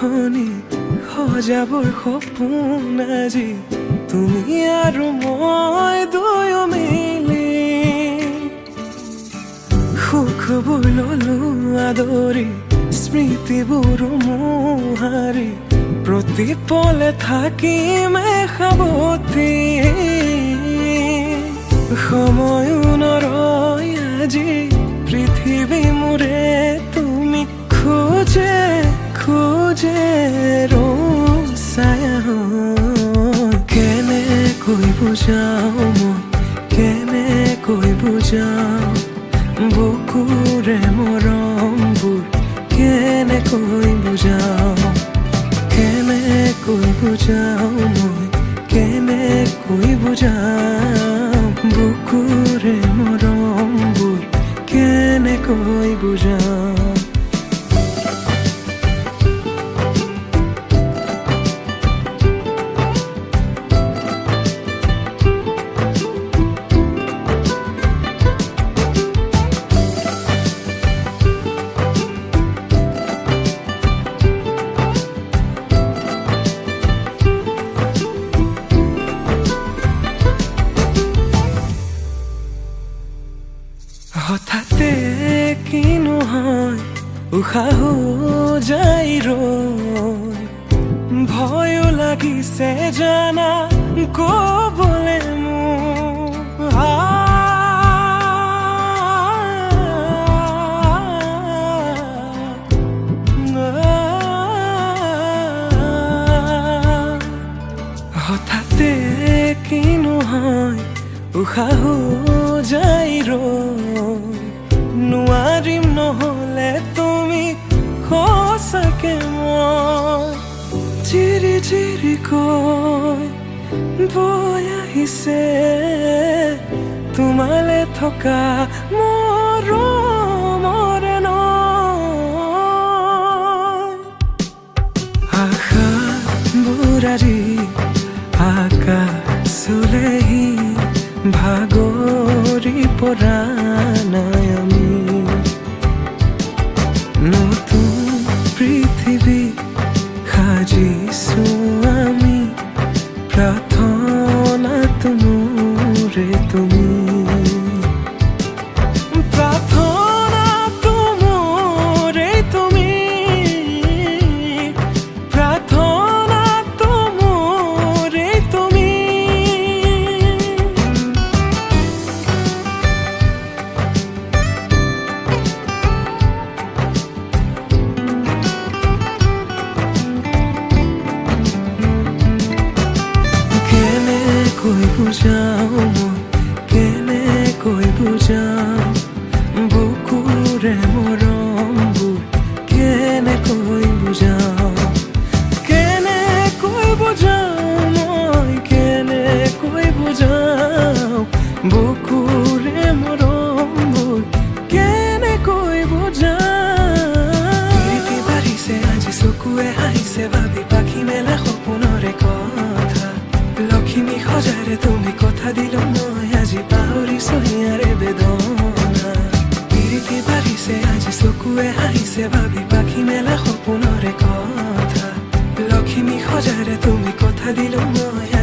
খনি সজাবৰ সপোন আজি তুমি আৰু মই দুয়ো মিলি সুখবোৰ ললো আদৰি স্মৃতিবোৰ মোহাৰি প্ৰতি পলে থাকিমে সাৱতি সময়ো নৰয় আজি পৃথিৱী মোৰে তুমি খোজে খোজে ৰচায়া কেনেকৈ বুজাওঁ মই কেনেকৈ বুজাওঁ বুকুৰে মৰমবোৰ কেনেকৈ বুজাওঁ কেনেকৈ বুজাওঁ মই কেনেকৈ বুজাওঁ বুকুৰে মৰমবোৰ কেনেকৈ বুজাওঁ হঠাতে কিনো হয় উশাহো যাই ৰৈ ভয়ো লাগিছে জানা ক'বলে মোৰ হঠাতে কিনো হয় উশাহো যাই ৰৈ নোৱাৰিম নহ'লে তুমি সঁচাকে মই চিৰি চিৰিকৈ বৈ আহিছে তোমালে থকা মৰমৰে নৈ আশাবোৰ আজি আকাশলেহি ভাগৰি পৰা নাই আমি নতুন পৃথিৱী সাজিছো আমি প্ৰাৰ্থনাটো মোৰে তুমি প্ৰাৰ্থনাটো মোৰে তুমি প্ৰাৰ্থনাটো মোৰে তুমি কেনেকৈ বুজাওঁ মই কেনেকৈ বুজাওঁ বুকুৰে মৰমবোৰ কেনেকৈ বুজাওঁ কেনেকৈ বুজাওঁ মই কেনেকৈ বুজাওঁ বুকুৰে মৰমবোৰ কেনেকৈ বুজাওঁ প্ৰীতি বাঢ়িছে আজি চকুৱে হাঁহিছে ভাবি পাখি মেলা সপোনৰে কথা লক্ষ্মী সজাৰে তুমি কথা দিলো মই আজি পাহৰিছো ইয়াৰে বেদনা প্ৰীতি বাঢ়িছে আজি চকুৱে হাঁহিছে ভাবি পাখি মেলা সপোনৰে কথা লক্ষ্মী সজাৰে তুমি কথা দিলো মই